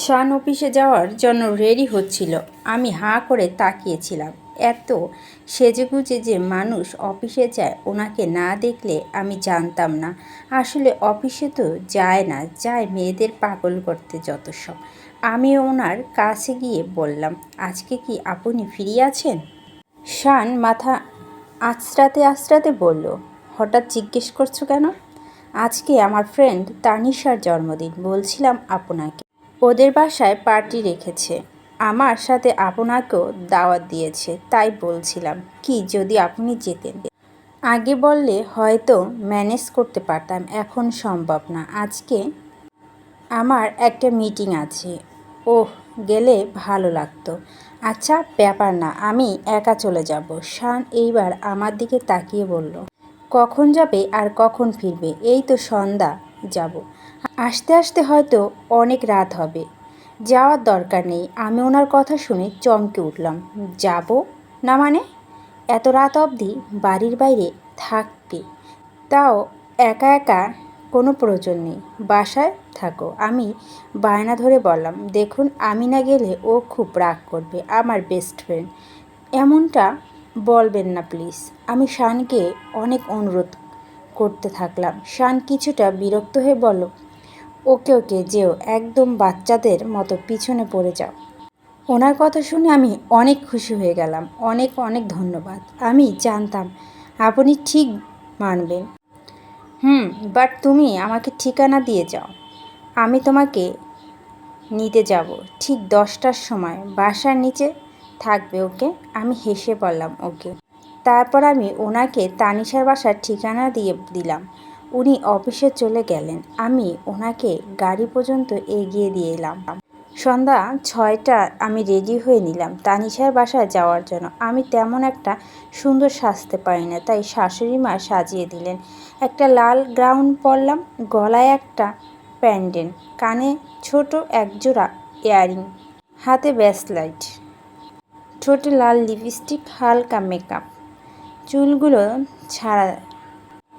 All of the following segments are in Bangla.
শান অফিসে যাওয়ার জন্য রেডি হচ্ছিল। আমি হাঁ করে তাকিয়েছিলাম। এত সেজেগুজে যে মানুষ অফিসে যায় ওনাকে না দেখলে আমি জানতাম না। আসলে অফিসে তো যায় না, যায় মেয়েদের পাগল করতে যত সব। আমি ওনার কাছে গিয়ে বললাম, আজকে কি আপনি ফ্রি আছেন? শান মাথা আঁচড়াতে আঁচড়াতে বলল, হঠাৎ জিজ্ঞেস করছো কেন? আজকে আমার ফ্রেন্ড তানিশার জন্মদিন, বলছিলাম আপনাকে। ওদের বাসায় পার্টি রেখেছে, আমার সাথে আপনাকেও দাওয়াত দিয়েছে, তাই বলছিলাম কি যদি আপনি যেতেন। আগে বললে হয়তো ম্যানেজ করতে পারতাম, এখন সম্ভব না। আজকে আমার একটা মিটিং আছে। ওহ, গেলে ভালো লাগতো। আচ্ছা, ব্যাপার না, আমি একা চলে যাব। শান এইবার আমার দিকে তাকিয়ে বলল, কখন যাবে আর কখন ফিরবে? এই তো সন্ধ্যা যাব, আসতে আসতে হয়তো অনেক রাত হবে। যাওয়ার দরকার নেই। আমি ওনার কথা শুনে চমকে উঠলাম। যাব না মানে? এত রাত অবধি বাড়ির বাইরে থাকবে, তাও একা একা? কোনো প্রয়োজন নেই, বাসায় থাকো। আমি বায়না ধরে বললাম, দেখুন, আমি না গেলে ও খুব রাগ করবে, আমার বেস্ট ফ্রেন্ড। এমনটা বলবেন না প্লিজ। আমি শানকে অনেক অনুরোধ করতে থাকলাম। শান কিছুটা বিরক্ত হয়ে বলল, ওকে ওকে যেও, একদম বাচ্চাদের মতো পিছনে পড়ে যাও। ওনার কথা শুনে আমি অনেক খুশি হয়ে গেলাম। অনেক অনেক ধন্যবাদ। আমি জানতাম আপনি ঠিক মানবেন। বাট তুমি আমাকে ঠিকানা দিয়ে যাও, আমি তোমাকে নিতে যাব ঠিক 10টার সময়। বাসার নিচে থাকবে, ওকে? আমি হেসে বললাম, ওকে। তারপর আমি ওনাকে তানিশার বাসার ঠিকানা দিয়ে দিলাম। উনি অফিসে চলে গেলেন। আমি ওনাকে গাড়ি পর্যন্ত এগিয়ে দিয়ে এলাম। সন্ধ্যা 6টা আমি রেডি হয়ে নিলাম তানিশার বাসায় যাওয়ার জন্য। আমি তেমন একটা সুন্দর সাজতে পারি না, তাই শাশুড়ি মা সাজিয়ে দিলেন। একটা লাল গাউন পরলাম, গলায় একটা প্যান্ডেন্ট, কানে ছোট একজোড়া ইয়ারিং, হাতে ব্রেসলেট, ঠোঁটে লাল লিপস্টিক, হালকা মেকআপ, চুলগুলো ছাড়া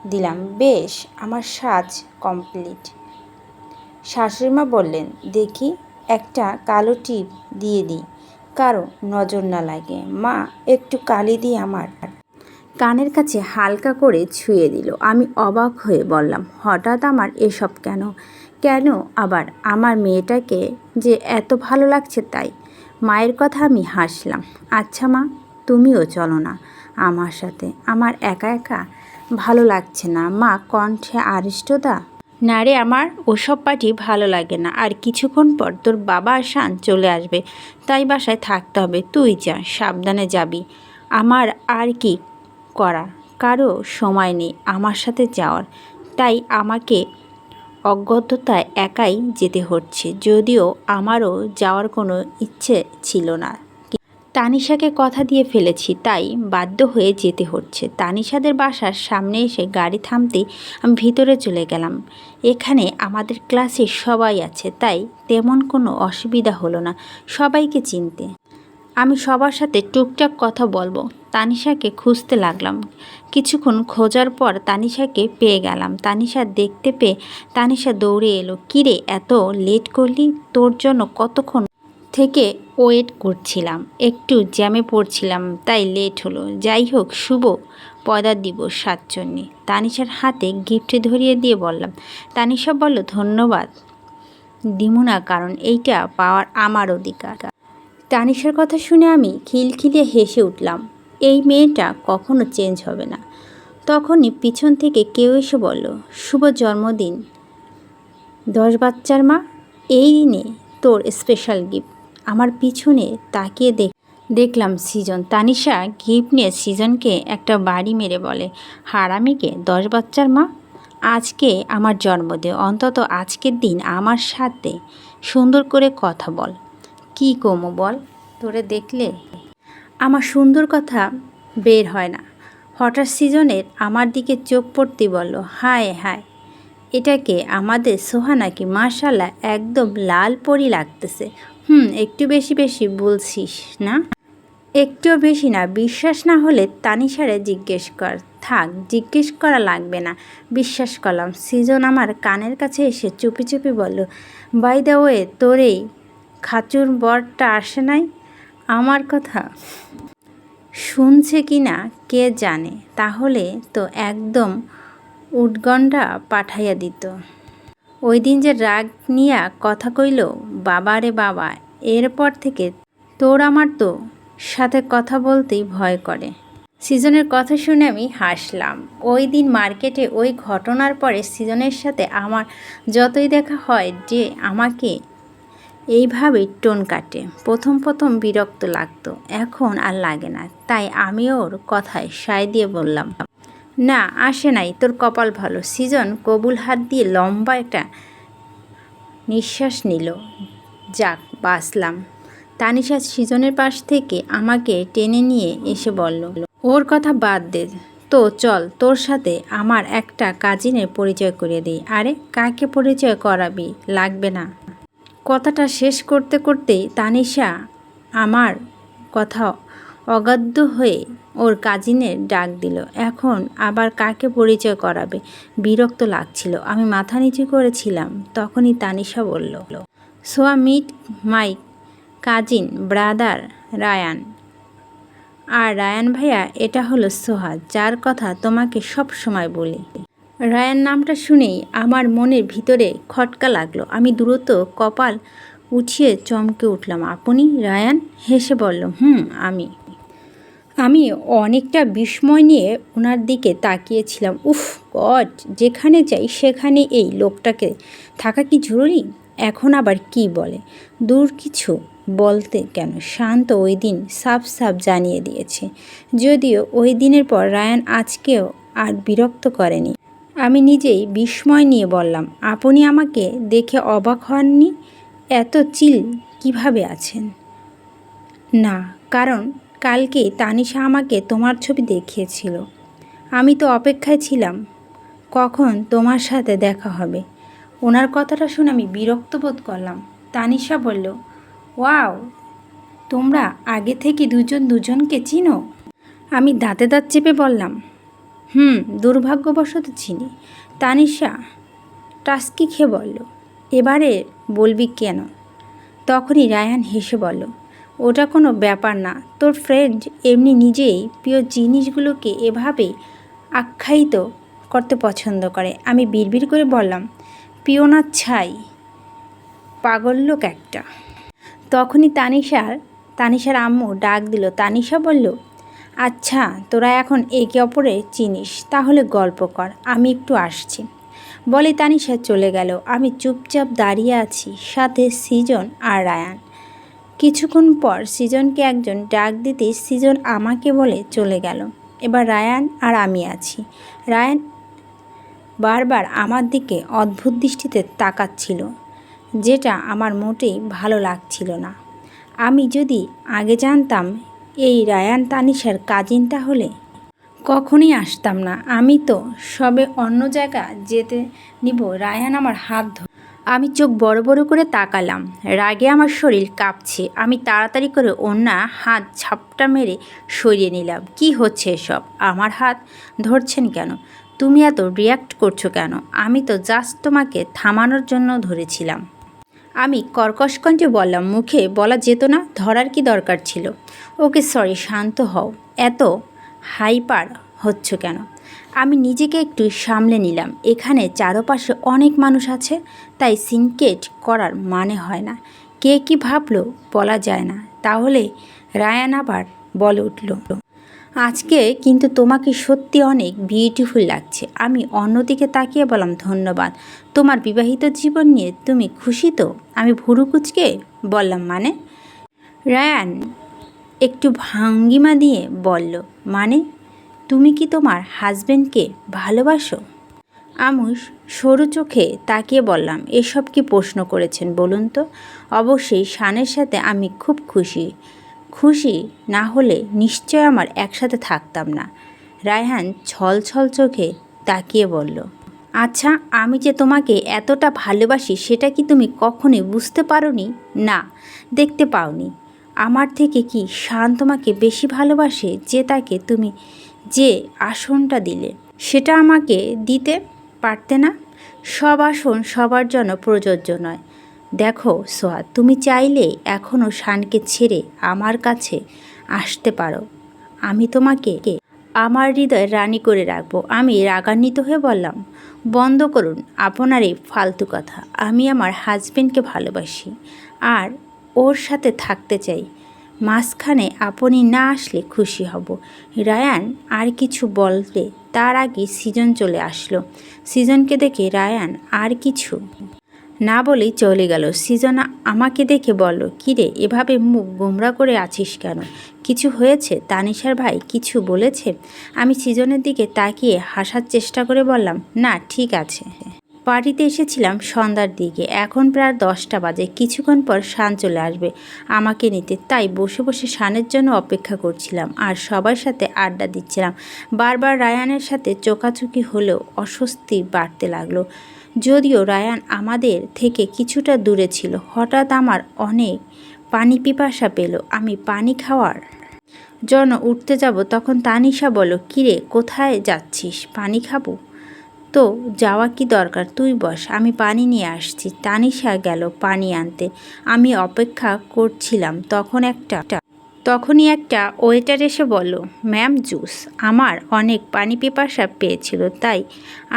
দিলাম। বেশ, আমার সাজ কমপ্লিট। শাশুড়িমা বললেন, দেখি একটা কালো টিপ দিয়ে দিই, কারো নজর না লাগে। মা একটু কালি দিয়ে আমার কানের কাছে হালকা করে ছুঁয়ে দিল। আমি অবাক হয়ে বললাম, হঠাৎ আমার এসব কেন? কেন আবার? আমার মেয়েটাকে যে এত ভালো লাগছে তাই। মায়ের কথা আমি হাসলাম। আচ্ছা মা, তুমিও চলো না আমার সাথে, আমার একা একা ভালো লাগছে না। মা কণ্ঠে আড়ষ্টতা। না রে, আমার ওসব পার্টি ভালো লাগে না। আর কিছুক্ষণ পর তোর বাবা আর শান চলে আসবে, তাই বাসায় থাকতে হবে। তুই যা, সাবধানে যাবি। আমার আর কি করা, কারো সময় নেই আমার সাথে যাওয়ার, তাই আমাকে অজ্ঞতায় একাই যেতে হচ্ছে। যদিও আমারও যাওয়ার কোনো ইচ্ছে ছিল না, তানিশাকে কথা দিয়ে ফেলেছি, তাই বাধ্য হয়ে যেতে হচ্ছে। তানিশাদের বাসার সামনে এসে গাড়ি থামতেই আমি ভিতরে চলে গেলাম। এখানে আমাদের ক্লাসে সবাই আছে, তাই তেমন কোনো অসুবিধা হলো না সবাইকে চিনতে। আমি সবার সাথে টুকটাক কথা বলবো। তানিশাকে খুঁজতে লাগলাম। কিছুক্ষণ খোঁজার পর তানিশাকে পেয়ে গেলাম। তানিশা দেখতে পেয়ে তানিশা দৌড়ে এলো। কিরে, এত লেট করলি? তোর জন্য কতক্ষণ থেকে ওয়েট করছিলাম, একটু জ্যামে পড়ছিলাম তাই লেট হলো। যাই হোক, শুভ পয়দার দিবস সাতজন্যে। তানিশার হাতে গিফট ধরিয়ে দিয়ে বললাম। তানিশা বলল, ধন্যবাদ দিমু না, কারণ এইটা পাওয়ার আমার অধিকার। তানিশার কথা শুনে আমি খিলখিলিয়ে হেসে উঠলাম। এই মেয়েটা কখনো চেঞ্জ হবে না। তখনই পিছন থেকে কেউ এসে বলল, শুভ জন্মদিন 10 বাচ্চার মা, এই নে তোর স্পেশাল গিফট। আমার পিছনে তাকিয়ে দেখলাম সিজন। তানিশা গিফট নিয়ে সিজনকে একটা বাড়ি মেরে বলে, হারামিকে 10 বাচ্চার মা, আজকে আমার জন্মদিন, অন্তত আজকের দিন আমার সাথে সুন্দর করে কথা বল। কি কমো বল, তোরে দেখলে আমার সুন্দর কথা বের হয় না। হঠাৎ সিজনের আমার দিকে চোখ পড়তে বলল, হায় হায়, এটাকে আমাদের সোহা নাকি? মাশাআল্লাহ, একদম লাল পরি লাগতেছে। একটু বেশি বেশি বলছিস না? একটুও বেশি না। বিশ্বাস না হলে তানিশারে জিজ্ঞেস কর। থাক, জিজ্ঞেস করা লাগবে না, বিশ্বাস করলাম। সিজন আমার কানের কাছে এসে চুপি চুপি বলল, বাই দ্য ওয়ে, তোর এই খাচুর বরটা আসে নাই? আমার কথা শুনছে কি না কে জানে, তাহলে তো একদম উৎগণ্ডা পাঠাইয়া দিত। ওই দিন যে রাগ নিয়া কথা কইল, বাবা রে বাবা, এরপর থেকে তোর আমার তো সাথে কথা বলতেই ভয় করে। সৃজনের কথা শুনে আমি হাসলাম। ওই দিন মার্কেটে ওই ঘটনার পরে সৃজনের সাথে আমার যতই দেখা হয় যে আমাকে এইভাবেই টোন কাটে। প্রথম প্রথম বিরক্ত লাগতো, এখন আর লাগে না। তাই আমি ওর কথায় সায় দিয়ে বললাম, না আসে নাই, তোর কপাল ভালো। সৃজন কবুল হাত দিয়ে লম্বা একটা নিঃশ্বাস নিল। যাক, বাঁচলাম। তানিশা সৃজনের পাশ থেকে আমাকে টেনে নিয়ে এসে বলল, ওর কথা বাদ দে তো, চল তোর সাথে আমার একটা কাজিনের পরিচয় করিয়ে দিই। আরে কাকে পরিচয় করাবি? লাগবে না। কথাটা শেষ করতে করতেই তানিশা আমার কথা অগাধ্য হয়ে ওর কাজিনের ডাক দিল। এখন আবার কাকে পরিচয় করাবে? বিরক্ত লাগছিল। আমি মাথা নিচু করেছিলাম। তখনই তানিশা বলল, Soha meet my cousin brother Ryan. আর রায়ান ভাইয়া, এটা হলো সোহা, যার কথা তোমাকে সব সময় বলি। রায়ান নামটা শুনেই আমার মনের ভিতরে খটকা লাগলো। আমি দ্রুত কপাল উঠিয়ে চমকে উঠলাম। আপনি? রায়ান হেসে বলল, আমি অনেকটা বিস্ময় নিয়ে ওনার দিকে তাকিয়েছিলাম। উফ গড, যেখানে যাই সেখানে এই লোকটাকে থাকা কি জরুরি? এখন আবার কি বলে? দূর, কিছু বলতে কেন? শান্ত ওই দিন সাফ সাফ জানিয়ে দিয়েছে। যদিও ওই দিনের পর রায়ান আজকেও আর বিরক্ত করেনি। আমি নিজেই বিস্ময় নিয়ে বললাম, আপনি আমাকে দেখে অবাক হননি? এত চিল কিভাবে আছেন? না, কারণ কালকে তানিশা আমাকে তোমার ছবি দেখিয়েছিল। আমি তো অপেক্ষায় ছিলাম কখন তোমার সাথে দেখা হবে। ওনার কথাটা শুনে আমি বিরক্ত বোধ করলাম। তানিশা বলল, ওয়াও, তোমরা আগে থেকে দুজন দুজনকে চিনো? আমি দাঁতে দাঁত চেপে বললাম, দুর্ভাগ্যবশত চিনি। তানিশা টাস্কি খেয়ে বলল, এবারে বলবি কেন? তখনই রায়ান হেসে বলল, ওটা কোনো ব্যাপার না। তোর ফ্রেন্ড এমনি নিজেই প্রিয় জিনিসগুলোকে এভাবে আখ্যায়িত করতে পছন্দ করে। আমি বিড়বিড় করে বললাম, প্রিয় না ছাই, পাগল লোক একটা। তখনই তানিশার আম্মু ডাক দিল। তানিশা বলল, আচ্ছা তোরা এখন একে অপরে চিনিস, তাহলে গল্প কর, আমি একটু আসছি। বলে তানিশা চলে গেল। আমি চুপচাপ দাঁড়িয়ে আছি, সাথে সৃজন আর রায়ান। কিছুক্ষণ পর সৃজনকে একজন ডাক দিতে সৃজন আমাকে বলে চলে গেল। এবার রায়ান আর আমি আছি। রায়ান বারবার আমার দিকে অদ্ভুত দৃষ্টিতে তাকাচ্ছিল, যেটা আমার মোটেই ভালো লাগছিল না। আমি যদি আগে জানতাম এই রায়ান তানিশার কাজিন, তাহলে কখনই আসতাম না। আমি তো সবে অন্য জায়গা যেতে নিব, রায়ান আমার হাত ধরে। আমি চোখ বড় বড় করে তাকালাম। রাগে আমার শরীর কাঁপছে। আমি তাড়াতাড়ি করে হাত ঝাপটা মেরে সরিয়ে নিলাম। কি হচ্ছে এসব? আমার হাত ধরছেন কেন? তুমি এত রিয়াক্ট করছো কেন? আমি তো জাস্ট তোমাকে থামানোর জন্য ধরেছিলাম। আমি কর্কশ কণ্ঠে বললাম, মুখে বলা যেত না? ধরার কি দরকার ছিল? ওকে সরি, শান্ত হও। এত হাইপার হচ্ছ কেন? আমি নিজেকে একটু সামলে নিলাম। এখানে চারপাশে অনেক মানুষ আছে, তাই সিনকেট করার মানে হয় না। কে কী ভাবলো বলা যায় না। তাহলে রায়ান আবার বলে উঠল, আজকে কিন্তু তোমাকে সত্যি অনেক বিউটিফুল লাগছে। আমি অন্যদিকে তাকিয়ে বললাম, ধন্যবাদ। তোমার বিবাহিত জীবন নিয়ে তুমি খুশি তো? আমি ভুরু কুঁচকে বললাম, মানে? রায়ান একটু ভঙ্গিমা দিয়ে বলল, মানে তুমি কি তোমার হাজবেন্ডকে ভালোবাসো? আমি সরু চোখে তাকিয়ে বললাম, এসব কি প্রশ্ন করেছেন বলুন তো? অবশ্যই শানের সাথে আমি খুব খুশি। খুশি না হলে নিশ্চয় আমার একসাথে থাকতাম না। রায়হান ছল ছল চোখে তাকিয়ে বলল, আচ্ছা, আমি যে তোমাকে এতটা ভালোবাসি সেটা কি তুমি কখনোই বুঝতে পারোনি? না, দেখতে পাওনি। আমার থেকে কি শান তোমাকে বেশি ভালোবাসে, যে তাকে তুমি যে আসনটা দিলে সেটা আমাকে দিতে পারতে না? সব আসন সবার জন্য প্রযোজ্য নয়। দেখো সোয়া, তুমি চাইলে এখনও শানকে ছেড়ে আমার কাছে আসতে পারো। আমি তোমাকে আমার হৃদয় রানী করে রাখবো। আমি রাগান্বিত হয়ে বললাম, বন্ধ করুন আপনার এই ফালতু কথা। আমি আমার হাজবেন্ডকে ভালোবাসি আর ওর সাথে থাকতে চাই। মাঝখানে আপনি না আসলে খুশি হব। রায়ান আর কিছু বলতে তার আগে সৃজন চলে আসলো। সৃজনকে দেখে রায়ান আর কিছু না বলেই চলে গেল। সৃজন আমাকে দেখে বলল, কিরে এভাবে মুখ গোমরা করে আছিস কেন? কিছু হয়েছে? তানিশার ভাই কিছু বলেছে? আমি সৃজনের দিকে তাকিয়ে হাসার চেষ্টা করে বললাম, না ঠিক আছে। পার্টিতে এসেছিলাম সন্ধ্যার দিকে, এখন প্রায় 10টা বাজে। কিছুক্ষণ পর শান চলে আসবে আমাকে নিতে, তাই বসে বসে শানের জন্য অপেক্ষা করছিলাম আর সবার সাথে আড্ডা দিচ্ছিলাম। বারবার রায়ানের সাথে চোখাচোখি হলেও অস্বস্তি বাড়তে লাগলো। যদিও রায়ান আমাদের থেকে কিছুটা দূরে ছিল। হঠাৎ আমার অনেক পানি পিপাসা পেল। আমি পানি খাওয়ার জন্য উঠতে যাব, তখন তানিশা বলল, কিরে কোথায় যাচ্ছিস? পানি খাবো? তো যাওয়া কি দরকার, তুই বস, আমি পানি নিয়ে আসছি। তানিশা গেল পানি আনতে। আমি অপেক্ষা করছিলাম, তখনই একটা ওয়েটার এসে বলল, ম্যাম জুস। আমার অনেক পানি পিপাসা পেয়েছিল, তাই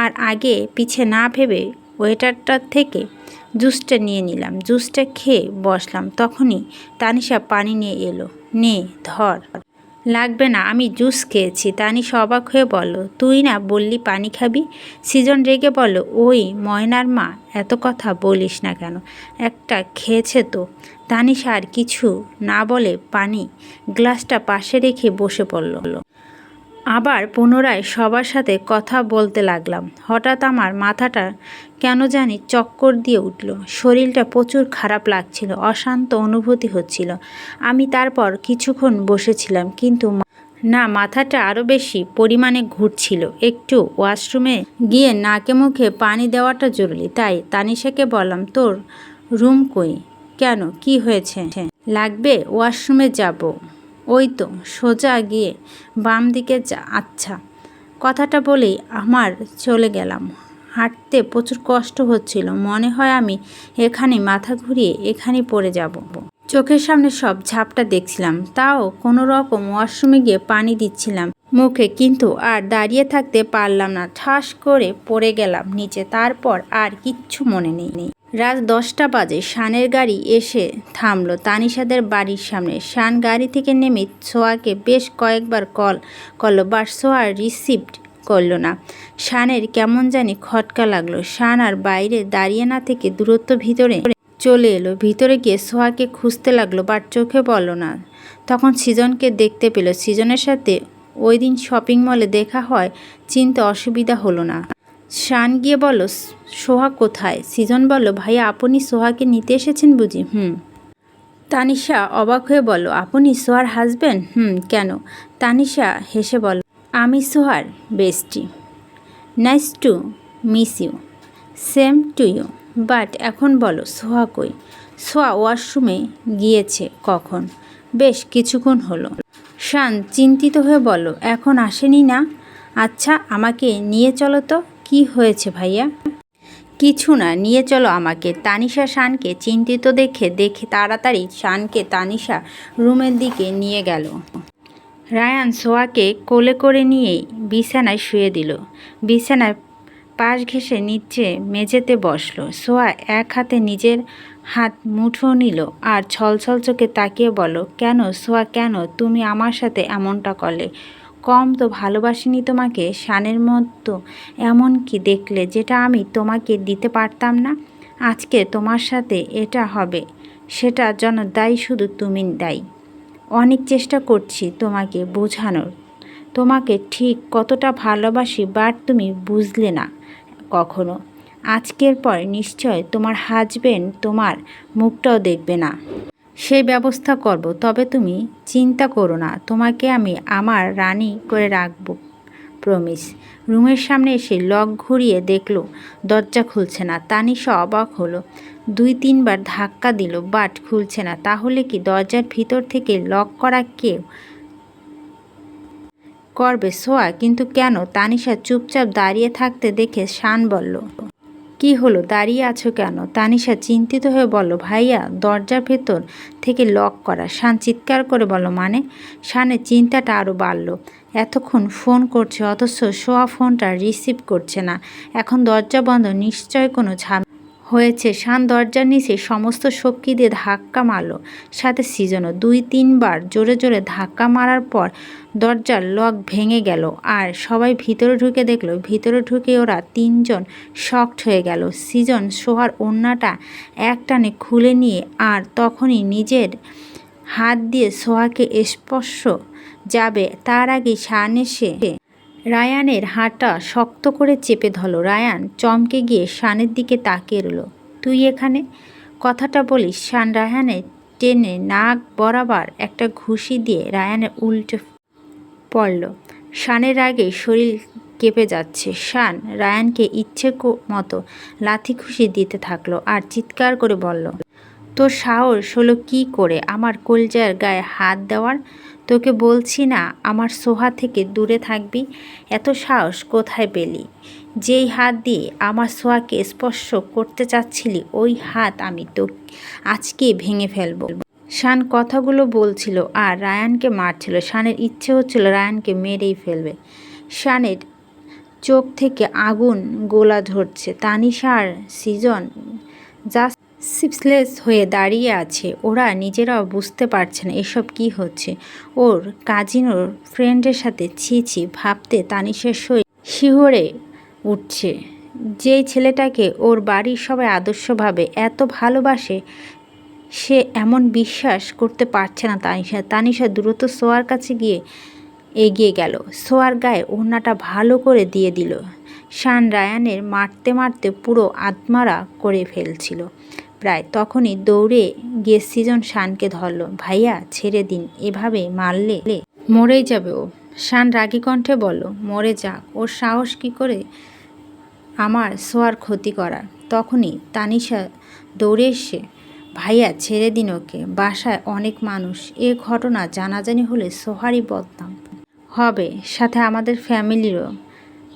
আর আগে পিছে না ভেবে ওয়েটারটার থেকে জুসটা নিয়ে নিলাম। জুসটা খেয়ে বসলাম, তখনই তানিশা পানি নিয়ে এলো। নে ধর। লাগবে না, আমি জুস খেয়েছি। তানিশা অবাক হয়ে বলল, তুই না বললি পানি খাবি? সৃজন রেগে বলল, ওই ময়নার মা, এত কথা বলিস না কেন, একটা খেয়েছে তো। তানিশা আর কিছু না বলে পানি গ্লাসটা পাশে রেখে বসে পড়ল। আবার পুনরায় সবার সাথে কথা বলতে লাগলাম। হঠাৎ আমার মাথাটা কেন জানি চক্কর দিয়ে উঠল। শরীরটা প্রচুর খারাপ লাগছিল, অশান্ত অনুভূতি হচ্ছিল। আমি তারপর কিছুক্ষণ বসেছিলাম, কিন্তু না, মাথাটা আরও বেশি পরিমাণে ঘুরছিল। একটু ওয়াশরুমে গিয়ে নাকে মুখে পানি দেওয়াটা জরুরি, তাই তানিশাকে বললাম, তোর রুম কই? কেন, কি হয়েছে? লাগবে? ওয়াশরুমে যাব। ওই তো, সোজা গিয়ে বাম দিকে যা। আচ্ছা। কথাটা বলেই আমার চলে গেলাম। হাঁটতে প্রচুর কষ্ট হচ্ছিল, মনে হয় আমি এখানে মাথা ঘুরিয়ে এখানে পড়ে যাব। চোখের সামনে সব ঝাপটা দেখছিলাম, তাও কোনো রকম ওয়াশরুমে গিয়ে পানি দিচ্ছিলাম মুখে, কিন্তু আর দাঁড়িয়ে থাকতে পারলাম না। ঠাস করে পড়ে গেলাম নিচে। তারপর আর কিচ্ছু মনে নেই। রাত 10টা বাজে শানের গাড়ি এসে থামলো তানিশাদের বাড়ির সামনে। শান গাড়ি থেকে নেমে সোয়াকে বেশ কয়েকবার কল করলো, বাট সোয়া রিসিভ করলো না। শানের কেমন জানি খটকা লাগলো। শান আর বাইরে দাঁড়িয়ে না থেকে দূরত্ব ভিতরে চলে এলো। ভিতরে গিয়ে সোহাকে খুঁজতে লাগলো, বাট চোখে পড়ল না। তখন সৃজনকে দেখতে পেল। সৃজনের সাথে ওই দিন শপিং মলে দেখা হয়, চিনতে অসুবিধা হলো না। শান গিয়ে বলল, সোহা কোথায়? সৃজন বলল, ভাইয়া আপনি সোহাকে নিতে এসেছেন বুঝি? তানিশা অবাক হয়ে বলল, আপনি সোহার হাজবেন্ড? কেন? তানিশা হেসে বলল, আমি সোহার bestie. Nice to miss you. Same to you. But এখন বলো সোহা কই? সোহা ওয়াশরুমে গিয়েছে। কখন? বেশ কিছুক্ষণ হলো। শান চিন্তিত হয়ে বলল, এখন আসেনি না? আচ্ছা আমাকে নিয়ে চলো তো। কি হয়েছে ভাইয়া? কিছু না, নিয়ে চলো আমাকে। তানিশা শানকে চিন্তিত দেখে তাড়াতাড়ি শানকে তানিশা রুমের দিকে নিয়ে গেল। রায়ান সোয়াকে কোলে করে নিয়েই বিছানায় শুয়ে দিল। বিছানায় পাশ ঘেঁষে নিচে মেঝেতে বসলো। সোয়া এক হাতে নিজের হাত মুঠো নিল আর ছলছল চোখে তাকিয়ে বলল, কেন সোয়া, কেন তুমি আমার সাথে এমনটা করলে? কম তো ভালোবাসিনি তোমাকে। শানের মতো এমন কি দেখলে যেটা আমি তোমাকে দিতে পারতাম না? আজকে তোমার সাথে এটা হবে, সেটার জন্য দায়ী শুধু তুমি দায়ী। অনেক চেষ্টা করছি তোমাকে বোঝানোর, তোমাকে ঠিক কতটা ভালোবাসি, বাট তুমি বুঝলে না কখনো। আজকের পর নিশ্চয় তোমার হাজবেন্ড তোমার মুখটাও দেখবে না। সেই ব্যবস্থা করব, তবে তুমি চিন্তা করো না, তোমাকে আমি আমার রানী করে রাখবো, প্রমিস। রুমের সামনে এসে লক ঘুরিয়ে দেখলো দরজা খুলছে না। তানিশা অবাক হলো, 2-3বার ধাক্কা দিল, বাট খুলছে না। তাহলে কি দরজার ভিতর থেকে লক করা কেউ করবে সোয়া? কিন্তু কেন? তানিশা চুপচাপ দাঁড়িয়ে থাকতে দেখে শান বলল, কি হলো, দাঁড়িয়ে আছো কেন? তানিশা চিন্তিত হয়ে বলল, ভাইয়া দরজার ভেতর থেকে লক করা। শান চিৎকার করে বলল, মানে? শানের চিন্তাটা আরও বাড়ল। এতক্ষণ ফোন করছে অথচ সোয়া ফোনটা রিসিভ করছে না। এখন দরজা বন্ধ, নিশ্চয় কোনো ঝামেলা হয়েছে। শান দরজার নিচে সমস্ত শক্তি দিয়ে ধাক্কা মারল, সাথে সিজনও। 2-3 বার জোরে জোরে ধাক্কা মারার পর দরজার লক ভেঙে গেল আর সবাই ভিতরে ঢুকে দেখলো। ভিতরে ঢুকে ওরা তিনজন শকড হয়ে গেল। সিজন সোহার ওড়নাটা একটানে খুলে নিয়ে আর তখনই নিজের হাত দিয়ে সোহাকে স্পর্শ যাবে তার আগে শান এসে রায়ানের হাতটা শক্ত করে চেপে ধরল। রায়ান চমকে গিয়ে শানের দিকে তাকিয়ে রইল। তুই এখানে? কথাটা বলি শান রায়ানের টেনে নাক বরাবর একটা ঘুষি দিয়ে রায়ানের উল্টে পড়ল। শানের রাগে শরীর কেঁপে যাচ্ছে। শান রায়ানকে ইচ্ছে মতো লাথি ঘুষি দিতে থাকলো আর চিৎকার করে বলল, তোর সাহস হলো কি করে আমার কলজার গায়ে হাত দেওয়ার? তোকে বলছি না আমার সোহা থেকে দূরে থাকবি? এত সাহস কোথায় পেলি? যেই হাত দিয়ে আমার সোহাকে স্পর্শ করতে চাচ্ছিলি ওই হাত আমি তো আজকে ভেঙে ফেলবো। শান কথাগুলো বলছিল আর রায়ানকে মারছিল। শানের ইচ্ছে হচ্ছিল রায়ানকে মেরেই ফেলবে। শানের চোখ থেকে আগুন গোলা ধরছে। তানিশা আর সিজন জাস্ট স্পিচলেস হয়ে দাঁড়িয়ে আছে। ওরা নিজেরাও বুঝতে পারছে না এসব কি হচ্ছে। ওর কাজিনোর ফ্রেন্ডের সাথে ছি ছি ভাবতে তানিশার শরীর শিহরে উঠছে। যেই ছেলেটাকে ওর বাড়ির সবাই আদর্শভাবে এত ভালোবাসে সে এমন বিশ্বাস করতে পারছে না তানিশা। তানিশা দ্রুত সোয়ার কাছে গিয়ে এগিয়ে গেল। সোয়ার গায়ে ওড়নাটা ভালো করে দিয়ে দিল। শান রায়ানের মারতে মারতে পুরো আত্মারা করে ফেলছিল প্রায়। তখনই দৌড়ে গিয়ে সিজন শানকে ধরল। ভাইয়া ছেড়ে দিন, এভাবে মারলে মরেই যাবে ও। শান রাগী কণ্ঠে বলল, মরে যাক, ওর সাহস কি করে আমার সোয়ার ক্ষতি করার। তখনই তানিশা দৌড়ে এসে, ভাইয়া ছেড়ে দিন ওকে, বাসায় অনেক মানুষ, এ ঘটনা জানাজানি হলে সোহারই বদনাম হবে, সাথে আমাদের ফ্যামিলিরও।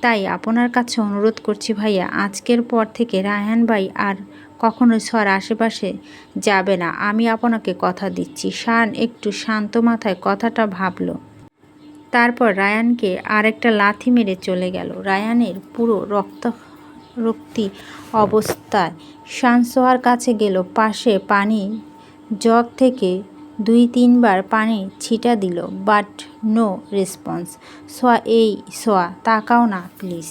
তাই আপনার কাছে অনুরোধ করছি ভাইয়া, আজকের পর থেকে রায়হান ভাই আর কখনো সোহার আশেপাশে যাবে না, আমি আপনাকে কথা দিচ্ছি। শান একটু শান্ত মাথায় কথাটা ভাবল, তারপর রায়ানকে আরেকটা লাথি মেরে চলে গেল। রায়ানের পুরো রক্তি অবস্থায় শান সোহার কাছে গেল। পাশে পানি জগ থেকে 2-3 বার পানি ছিটা দিল, বাট নো রেসপন্স। সোয়া, এই সোয়া, তাকাও না প্লিজ।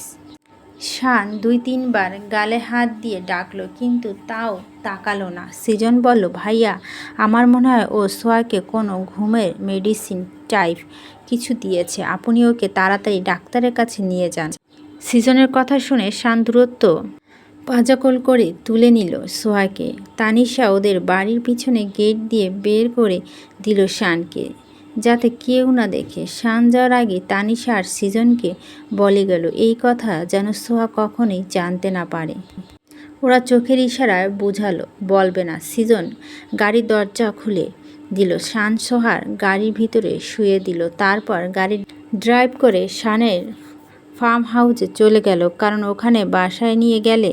শান 2-3 বার গালে হাত দিয়ে ডাকলো কিন্তু তাও তাকালো না। সিজন বলল, ভাইয়া আমার মনে হয় ও সোয়াকে কোনো ঘুমের মেডিসিন টাইপ কিছু দিয়েছে, আপনি ওকে তাড়াতাড়ি ডাক্তারের কাছে নিয়ে যান। সিজনের কথা শুনে শান দূরত্ব পাজাকল করে তুলে নিল সোহাকে। তানিশা ওদের বাড়ির পিছনে গেট দিয়ে বের করে দিল শানকে, যাতে কেউ না দেখে। শান যাওয়ার আগে তানিশা আর সিজনকে বলে গেল এই কথা যেন সোহা কখনোই জানতে না পারে। ওরা চোখের ইশারায় বোঝালো বলবে না। সিজন গাড়ির দরজা খুলে দিল। শান সোহার গাড়ির ভিতরে শুয়ে দিল। তারপর গাড়ি ড্রাইভ করে শানের ফার্ম হাউসে চলে গেল, কারণ ওখানে বাসায় নিয়ে গেলে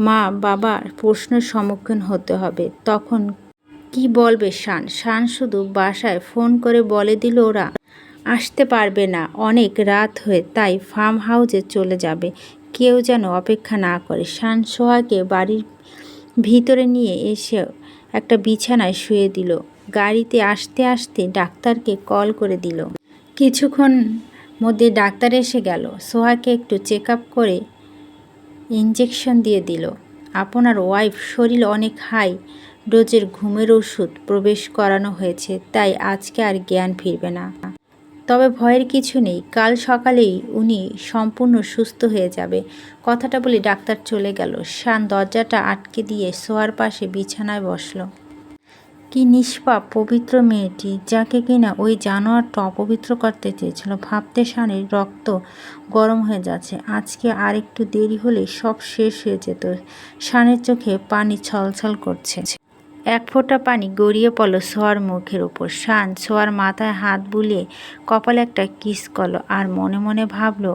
মা বাবার প্রশ্নের সম্মুখীন হতে হবে। তখন কি বলবে শান? শান শুধু বাসায় ফোন করে বলে দিল ওরা আসতে পারবে না, অনেক রাত হয়ে, তাই ফার্ম হাউসে চলে যাবে, কেউ যেন অপেক্ষা না করে। শান সোহাকে বাড়ির ভিতরে নিয়ে এসে একটা বিছানায় শুয়ে দিল। গাড়িতে আসতে আসতে ডাক্তারকে কল করে দিল। কিছুক্ষণ মধ্যে ডাক্তার এসে গেল। সোহাকে একটু চেক আপ করে ইঞ্জেকশন দিয়ে দিল। আপনার ওয়াইফ শরীর অনেক হাই ডোজের ঘুমের ওষুধ প্রবেশ করানো হয়েছে, তাই আজকে আর জ্ঞান ফিরবে না। তবে ভয়ের কিছু নেই, কাল সকালেই উনি সম্পূর্ণ সুস্থ হয়ে যাবে। কথাটা বলে ডাক্তার চলে গেল। শান দরজাটা আটকে দিয়ে সোয়ার পাশে বিছানায় বসল। কি নিষ্পাপ পবিত্র মেয়েটি, যাকে কিনা ওই জানোয়ারটা অপবিত্র করতে চেয়েছিল। ভাবতে শানের রক্ত গরম হয়ে যাচ্ছে। আজকে আর একটু দেরি হলে সব শেষ হয়ে যেত। শানের চোখে পানি ছলছল করছে। এক ফোঁটা পানি গড়িয়ে পড়ল সোয়ার মুখের উপর। শান সোয়ার মাথায় হাত বুলিয়ে কপালে একটা কিস করল আর মনে মনে ভাবল,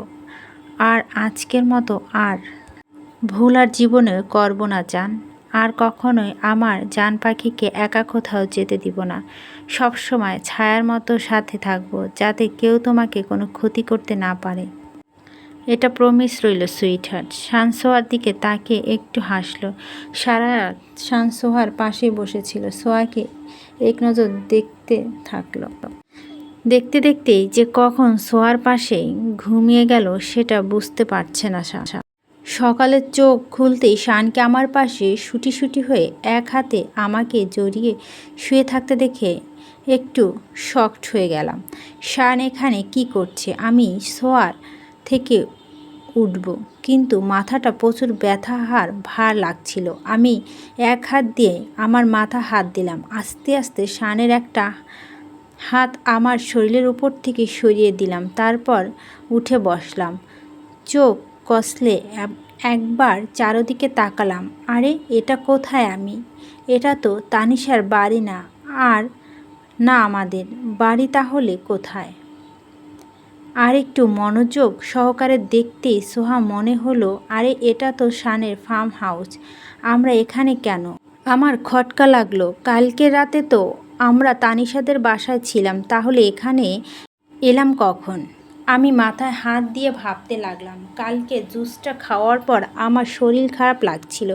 আর আজকের মতো আর ভুল আর জীবনে করব না জান। আর কখনোই আমার জান পাখিকে একা কোথাও যেতে দিব না। সব সময় ছায়ার মতো সাথে থাকবো, যাতে কেউ তোমাকে কোনো ক্ষতি করতে না পারে। এটা প্রমিস রইল সুইট হার্ট। শান সোহার দিকে তাকিয়ে একটু হাসলো। সারা রাত শান সোহার পাশেই বসেছিল। সোহাকে এক নজর দেখতে থাকলো। দেখতে দেখতেই যে কখন সোহার পাশেই ঘুমিয়ে গেল সেটা বুঝতে পারছে না শান। সকালে চোখ খুলতেই শানকে আমার পাশে শুটি শুটি হয়ে এক হাতে আমাকে জড়িয়ে শুয়ে থাকতে দেখে একটু শকড হয়ে গেলাম। শান এখানে কি করছে? আমি সোয়ার থেকে উঠব, কিন্তু মাথাটা প্রচুর ব্যথাহার ভার লাগছিল। আমি এক হাত দিয়ে আমার মাথা হাত দিলাম। আস্তে আস্তে শানের একটা হাত আমার শরীরের উপর থেকে সরিয়ে দিলাম। তারপর উঠে বসলাম। চোখ কষলে একবার চারদিকে তাকালাম। আরে এটা কোথায় আমি? এটা তো তানিশার বাড়ি না, আর না আমাদের বাড়ি। তাহলে কোথায়? আর একটু মনোযোগ সহকারে দেখতেই সোহা মনে হলো, আরে এটা তো শানের ফার্ম হাউস। আমরা এখানে কেন? আমার খটকা লাগলো। কালকে রাতে তো আমরা তানিশাদের বাসায় ছিলাম, তাহলে এখানে এলাম কখন? আমি মাথায় হাত দিয়ে ভাবতে লাগলাম। কালকে জুসটা খাওয়ার পর আমার শরীর খারাপ লাগছিল।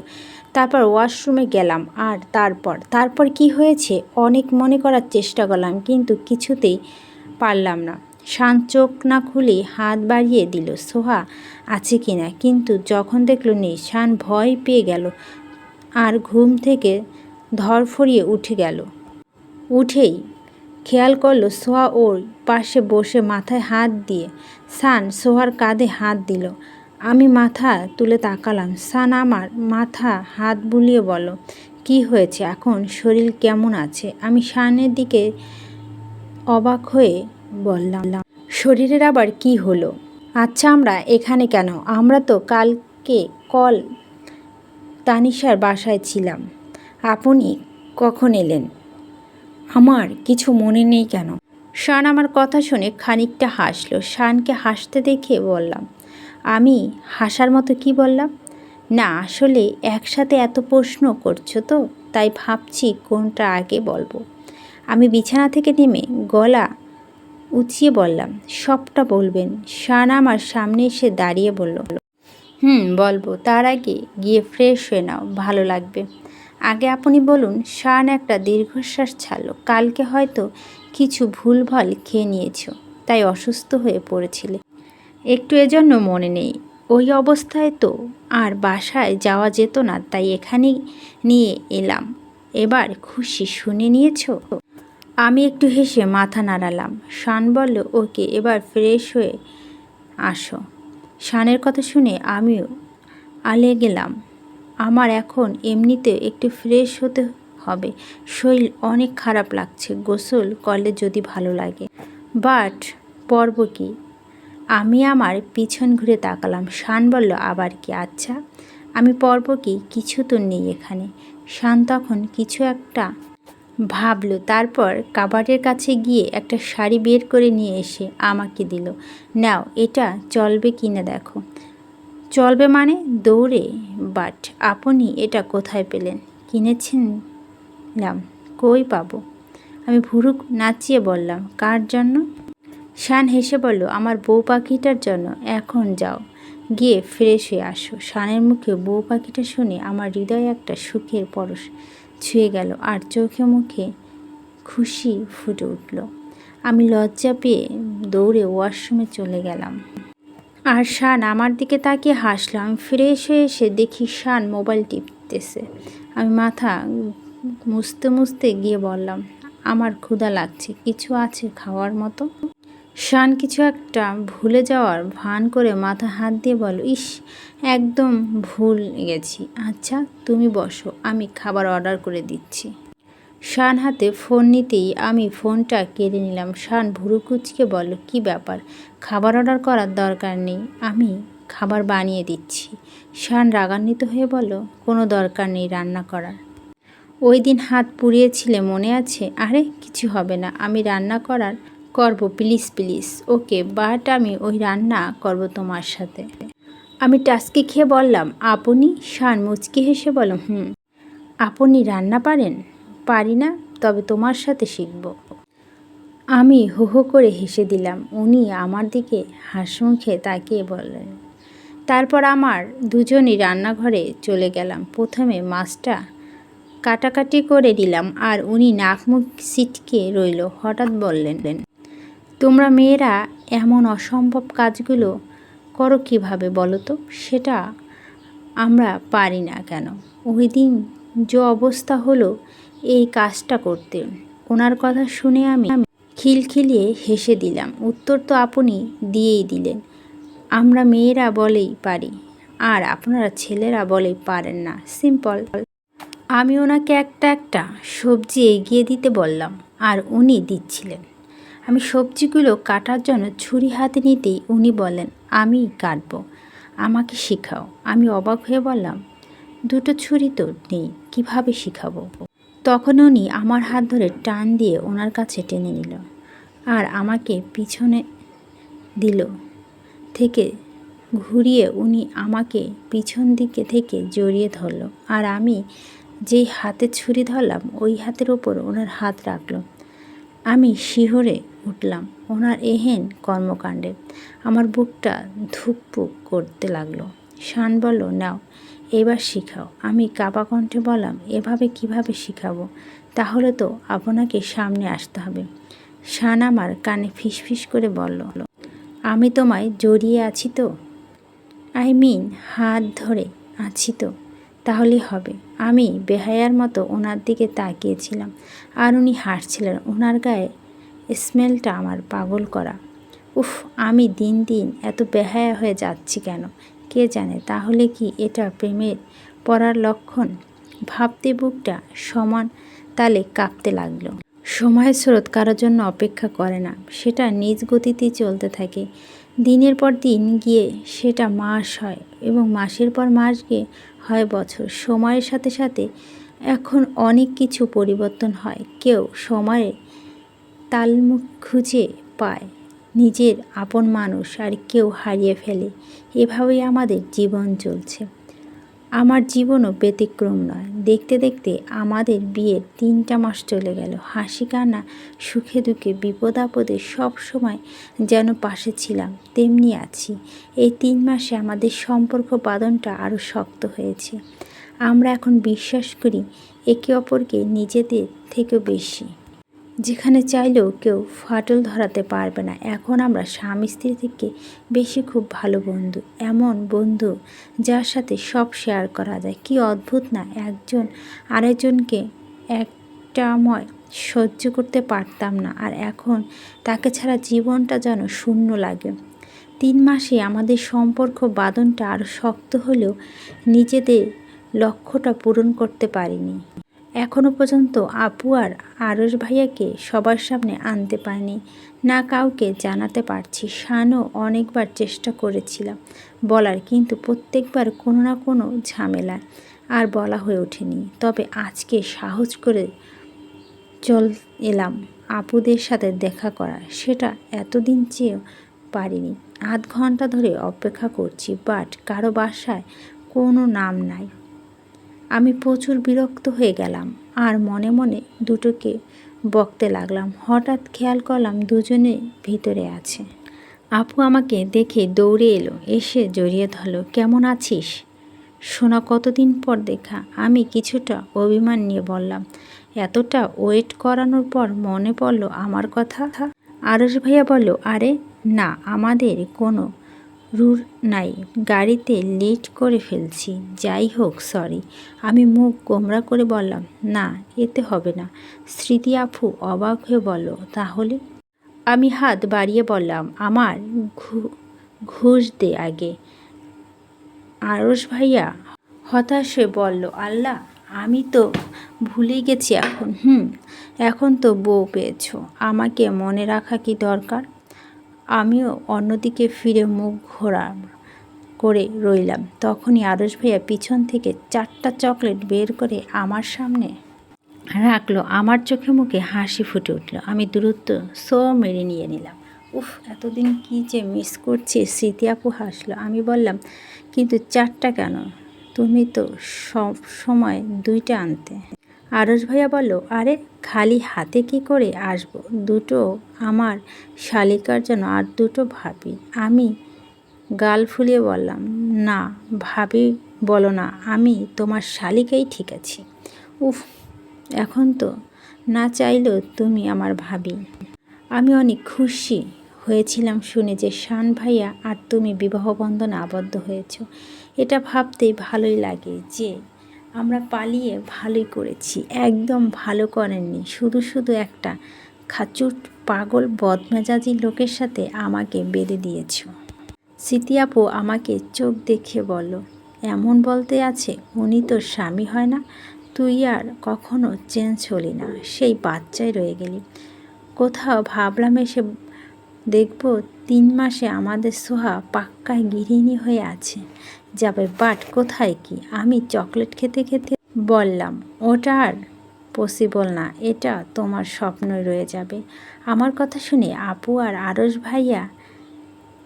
তারপর ওয়াশরুমে গেলাম। আর তারপর কি হয়েছে অনেক মনে করার চেষ্টা করলাম, কিন্তু কিছুতেই পারলাম না। শান চোখ না খুলে হাত বাড়িয়ে দিল সোহা আছে কিনা, কিন্তু যখন দেখলো নেই, শান ভয় পেয়ে গেল আর ঘুম থেকে ধরফরিয়ে উঠে গেল। উঠেই খেয়াল করলো সোহা ওর পাশে বসে মাথায় হাত দিয়ে। শান সোহার কাঁধে হাত দিল। আমি মাথা তুলে তাকালাম। শান আমার মাথা হাত বুলিয়ে বলল, কি হয়েছে এখন? শরীর কেমন আছে? আমি শানের দিকে অবাক হয়ে বললাম, শরীরের আবার কি হলো? আচ্ছা আমরা এখানে কেন? আমরা তো কালকে তানিশার বাসায় ছিলাম। আপনি কখন এলেন? আমার কিছু মনে নেই কেন? শান আমার কথা শুনে খানিকটা হাসলো। শানকে হাসতে দেখে বললাম, আমি হাসার মতো কি বললাম? না আসলে একসাথে এত প্রশ্ন করছো তো, তাই ভাবছি কোনটা আগে বলবো। আমি বিছানা থেকে নেমে গলা উঁচিয়ে বললাম, সবটা বলবেন? শান আমার সামনে এসে দাঁড়িয়ে বলল, বলবো। তার আগে গিয়ে ফ্রেশ হয়ে নাও, ভালো লাগবে। আগে আপনি বলুন। শান একটা দীর্ঘশ্বাস ছাড়ল। কালকে হয়তো কিছু ভুলভাল খেয়ে নিয়েছো, তাই অসুস্থ হয়ে পড়েছিলে। একটু এজন্য মনে নেই। ওই অবস্থায় তো আর বাসায় যাওয়া যেত না, তাই এখানেই নিয়ে এলাম। এবার খুশি? শুনে নিয়েছো? আমি একটু হেসে মাথা নাড়ালাম। শান বলল, ওকে, এবার ফ্রেশ হয়ে আসো। শানের কথা শুনে আমিও আলে গেলাম। আমার এখন এমনিতে একটু ফ্রেশ হতে হবে। শরীর অনেক খারাপ লাগছে। গোসল করলে যদি ভালো লাগে। বাট পরব কি? আমি আমার পিছন ঘুরে তাকালাম। শান বলল, আবার কি? আচ্ছা আমি পরব কি? কিছু তো নেই এখানে। শান তখন কিছু একটা ভাবলো। তারপর কাবাডের কাছে গিয়ে একটা শাড়ি বের করে নিয়ে এসে আমাকে দিল। নাও, এটা চলবে কিনা দেখো। চলবে মানে? দৌড়ে? বাট আপনি এটা কোথায় পেলেন? কিনেছিলাম। কই পাবো? আমি ভুরু নাচিয়ে বললাম, কার জন্য? শান হেসে বলল, আমার বউ পাখিটার জন্য। এখন যাও, গিয়ে ফ্রেশ হয়ে আসো। শানের মুখে বউ পাখিটা শুনে আমার হৃদয়ে একটা সুখের পরশ ছুঁয়ে গেল, আর চোখে মুখে খুশি ফুটে উঠল। আমি লজ্জা পেয়ে দৌড়ে ওয়াশরুমে চলে গেলাম। আর শান আমার দিকে তাকিয়ে হাসলো। আমি ফ্রেশ হয়ে এসে দেখি শান মোবাইল টিপতেছে। আমি মাথা মুছতে মুছতে গিয়ে বললাম, আমার ক্ষুধা লাগছে, কিছু আছে খাওয়ার মতো? শান কিছু একটা ভুলে যাওয়ার ভান করে মাথা হাত দিয়ে বলো, ইস একদম ভুল গেছি। আচ্ছা তুমি বসো, আমি খাবার অর্ডার করে দিচ্ছি। শান হাতে ফোন নিতেই আমি ফোনটা কেড়ে নিলাম। শান ভুরু কুচকে বলল, কী ব্যাপার? খাবার অর্ডার করার দরকার নেই, আমি খাবার বানিয়ে দিচ্ছি। শান রাগান্বিত হয়ে বলল, কোনো দরকার নেই রান্না করার। ওই দিন হাত পুড়িয়েছিলে মনে আছে? আরে কিছু হবে না, আমি রান্না করব, প্লিজ প্লিজ। ওকে, বাট আমি ওই রান্না করব তোমার সাথে। আমি টাস্কি খেয়ে বললাম, আপনি? শান মুচকি হেসে বলল, আপনি রান্না পারেন? পারি না, তবে তোমার সাথে শিখব। আমি হো হো করে হেসে দিলাম। উনি আমার দিকে হাসিমুখে তাকিয়ে বললেন। তারপর আমার দুজনই রান্নাঘরে চলে গেলাম। প্রথমে মাছটা কাটাকাটি করে দিলাম আর উনি নাক মুখ ছিটকে রইল। হঠাৎ বললেন, তোমরা মেয়েরা এমন অসম্ভব কাজগুলো করো কীভাবে বলো তো? সেটা আমরা পারি না কেন? ওই দিন যে অবস্থা হলো এই কাজটা করতে। ওনার কথা শুনে আমি খিলখিলিয়ে হেসে দিলাম। উত্তর তো আপনি দিয়েই দিলেন, আমরা মেয়েরা বলেই পারি আর আপনারা ছেলেরা বলেই পারেন না, সিম্পল। আমি ওনাকে একটা একটা সবজি এগিয়ে দিতে বললাম আর উনি দিচ্ছিলেন। আমি সবজিগুলো কাটার জন্য ছুরি হাতে নিতেই উনি বললেন, আমি কাটবো, আমাকে শেখাও। আমি অবাক হয়ে বললাম, দুটো ছুরি তো নেই, কীভাবে শেখাবো? তখন উনি আমার হাত ধরে টান দিয়ে ওনার কাছে টেনে নিল আর আমাকে পিছনে দিল থেকে ঘুরিয়ে উনি আমাকে পিছন দিকে থেকে জড়িয়ে ধরল আর আমি যেই হাতে ছুরি ধরলাম ওই হাতের ওপর ওনার হাত রাখল। আমি শিহরে উঠলাম ওনার এহেন কর্মকাণ্ডে। আমার বুকটা ধুকপুক করতে লাগলো। শান বলল, নাও এবার শিখাও। আমি কাঁপা কণ্ঠে বললাম, এভাবে কিভাবে শিখাবো? তাহলে তো আপনাকে সামনে আসতে হবে। শান আমার কানে ফিসফিস করে বলল, আমি তোমায় জড়িয়ে আছি তো, হাত ধরে আছি তো, তাহলে হবে। আমি বেহায়ার মতো ওনার দিকে তাকিয়েছিলাম আর উনি হাসছিলেন। ওনার গায়ে স্মেলটা আমার পাগল করা। উফ, আমি দিন দিন এত বেহায়া হয়ে যাচ্ছি কেন কে জানে? তাহলে কি এটা প্রেমের পড়ার লক্ষণ? ভাবতে বুকটা সমান তালে কাঁপতে লাগলো। সময়ের স্রোত কারোর জন্য অপেক্ষা করে না, সেটা নিজ গতিতেই চলতে থাকে। দিনের পর দিন গিয়ে সেটা মাস হয় এবং মাসের পর মাস গিয়ে হয় বছর। সময়ের সাথে সাথে এখন অনেক কিছু পরিবর্তন হয়। কেউ সময়ে তালমুখ খুঁজে পায় নিজের আপন মানুষ আর কেউ হারিয়ে ফেলে। এভাবেই আমাদের জীবন চলছে। আমার জীবনও ব্যতিক্রম নয়। দেখতে দেখতে আমাদের বিয়ের 3টা মাস চলে গেল। হাসি কান্না, সুখে দুঃখে, বিপদ আপদে সব সময় যেন পাশে ছিলাম, তেমনি আছি। এই 3 মাসে আমাদের সম্পর্ক বাঁধনটা আরও শক্ত হয়েছে। আমরা এখন বিশ্বাস করি একে অপরকে নিজেদের থেকেও বেশি। যেখানে চাইলেও কেউ ফাটল ধরাতে পারবে না। এখন আমরা স্বামী স্ত্রী থেকে বেশি খুব ভালো বন্ধু। এমন বন্ধু যার সাথে সব শেয়ার করা যায়। কি অদ্ভুত না? একজন আরেকজনকে একটাময় সহ্য করতে পারতাম না, আর এখন তাকে ছাড়া জীবনটা যেন শূন্য লাগে। 3 মাসে আমাদের সম্পর্ক বাঁধনটা আরও শক্ত হলেও নিজেদের লক্ষ্যটা পূরণ করতে পারিনি। এখনও পর্যন্ত আপু আর আরশ ভাইয়াকে সবার সামনে আনতে পারিনি, না কাউকে জানাতে পারছি। শানও অনেকবার চেষ্টা করেছিলাম বলার, কিন্তু প্রত্যেকবার কোনো না কোনো ঝামেলায় আর বলা হয়ে ওঠেনি। তবে আজকে সাহস করে চল এলাম আপুদের সাথে দেখা করা। সেটা এতদিন চেয়েও পারিনি। আধ ঘন্টা ধরে অপেক্ষা করছি, বাট কারো বাসায় কোনো নাম নাই। আমি প্রচুর বিরক্ত হয়ে গেলাম আর মনে মনে দুটোকে বকতে লাগলাম। হঠাৎ খেয়াল করলাম দুজনে ভিতরে আছে। আপু আমাকে দেখে দৌড়ে এলো, এসে জড়িয়ে ধরলো। কেমন আছিস সোনা, কতদিন পর দেখা। আমি কিছুটা অভিমান নিয়ে বললাম, এতটা ওয়েট করানোর পর মনে পড়লো আমার কথা। আরশ ভাইয়া বলল, আরে না, আমাদের কোনো রুল নাই, গাড়িতে লেট করে ফেলছি। যাই হোক, সরি। আমি মুখ গোমরা করে বললাম, না এতে হবে না। স্মৃতি আপু অবাক হয়ে বলল, তাহলে? আমি হাত বাড়িয়ে বললাম, আমার ঘুষ দে আগে। আরশ ভাইয়া হতাশ হয়ে বলল, আল্লাহ, আমি তো ভুলে গেছি। এখন তো বউ পেয়েছো, আমাকে মনে রাখা কি দরকার? আমিও অন্যদিকে ফিরে মুখ ঘোরা করে রইলাম। তখনই আরশ ভাইয়া পিছন থেকে 4টা চকলেট বের করে আমার সামনে রাখলো। আমার চোখে মুখে হাসি ফুটে উঠল। আমি দ্রুত মেরে নিয়ে নিলাম। উফ, এতদিন কি যে মিস করছি। স্মৃতি আপু হাসলো। আমি বললাম, কিন্তু 4টা কেন? তুমি তো সব সময় 2টা আনতে। আরস ভাইয়া বলল, আরে খালি হাতে কি করে আসবো? দুটো আমার শালিকার জন্য আর দুটো ভাবি। আমি গাল ফুলিয়ে বললাম, না ভাবি বলো না, আমি তোমার শালিকাই ঠিক আছি। উফ, এখন তো না চাইলেও তুমি আমার ভাবি। আমি অনেক খুশি হয়েছিলাম শুনে যে শান ভাইয়া আর তুমি বিবাহ বন্ধনে আবদ্ধ হয়েছ। এটা ভাবতেই ভালোই লাগে যে আমরা পালিয়ে ভালোই করেছি। একদম ভালো করেননি, শুধু শুধু একটা খাচুট পাগল বদমেজাজি লোকের সাথে আমাকে বেঁধে দিয়েছ। স্মৃতি আপু আমাকে চোখ দেখে বলল, এমন বলতে আছে উনি তোর স্বামী হয় না? তুই আর কখনো চেঞ্জ হলি না, সেই বাচ্চাই রয়ে গেলি। কোথাও ভাবলাম এসে দেখব 3 মাসে আমাদের সোহা পাক্কায় গৃহিণী হয়ে আছে যাবে। বাট কোথায় কি? আমি চকলেট খেতে খেতে বললাম, ওটা আর পসিবল না, এটা তোমার স্বপ্নই রয়ে যাবে। আমার কথা শুনে আপু আর আরস ভাইয়া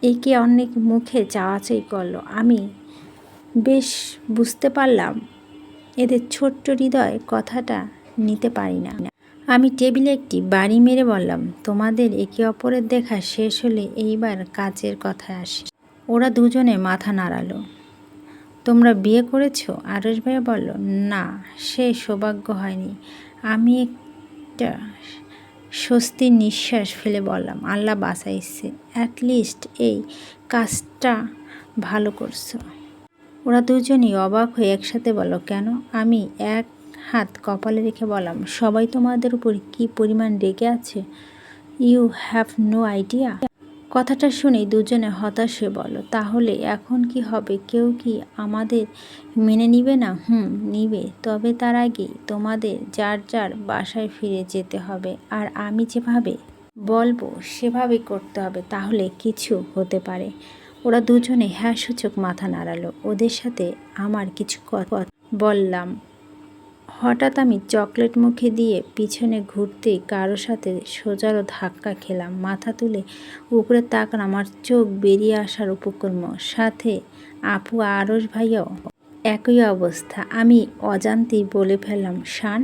একে অনেক মুখে চাওয়াচাই করলো। আমি বেশ বুঝতে পারলাম এদের ছোট্ট হৃদয় কথাটা নিতে পারি না। আমি টেবিলে একটি বাড়ি মেরে বললাম, তোমাদের একে অপরের দেখা শেষ হলে এইবার কাজের কথায় আসি। ওরা দুজনে মাথা নাড়ালো। তোমরা বিয়ে করেছো? আরস ভাইয়া বলল, না সে সৌভাগ্য হয়নি। আমি একটা স্বস্তির নিঃশ্বাস ফেলে বললাম, আল্লাহ বাঁচাইছে, অ্যাটলিস্ট এই কাজটা ভালো করছো। ওরা দুজনই অবাক হয়ে একসাথে বলল, কেন? আমি এক হাত কপালে রেখে বললাম, সবাই তোমাদের উপর কি পরিমাণ রেগে আছে, ইউ হ্যাভ নো আইডিয়া। কথাটা শুনেই দুজনে হতাশ হয়ে বলল, তাহলে এখন কি হবে? কেউ কি আমাদের মেনে নিবে না? নিবে, তবে তার আগে তোমাদের যার যার বাসায় ফিরে যেতে হবে, আর আমি যেভাবে বলবো সেভাবেই করতে হবে, তাহলে কিছু হতে পারে। ওরা দুজনে হ্যাঁ সূচক মাথা নাড়ালো। ওদের সাথে আমার কিছু কথা বললাম। হঠাৎ আমি চকলেট মুখে দিয়ে পিছনে ঘুরতেই কারো সাথে সোজারো ধাক্কা খেলাম। মাথা তুলে উপরে তাকান, আমার চোখ বেরিয়ে আসার উপক্রম। সাথে আপু আরস ভাইয়াও একই অবস্থা। আমি অজান্তেই বলে ফেললাম, শান।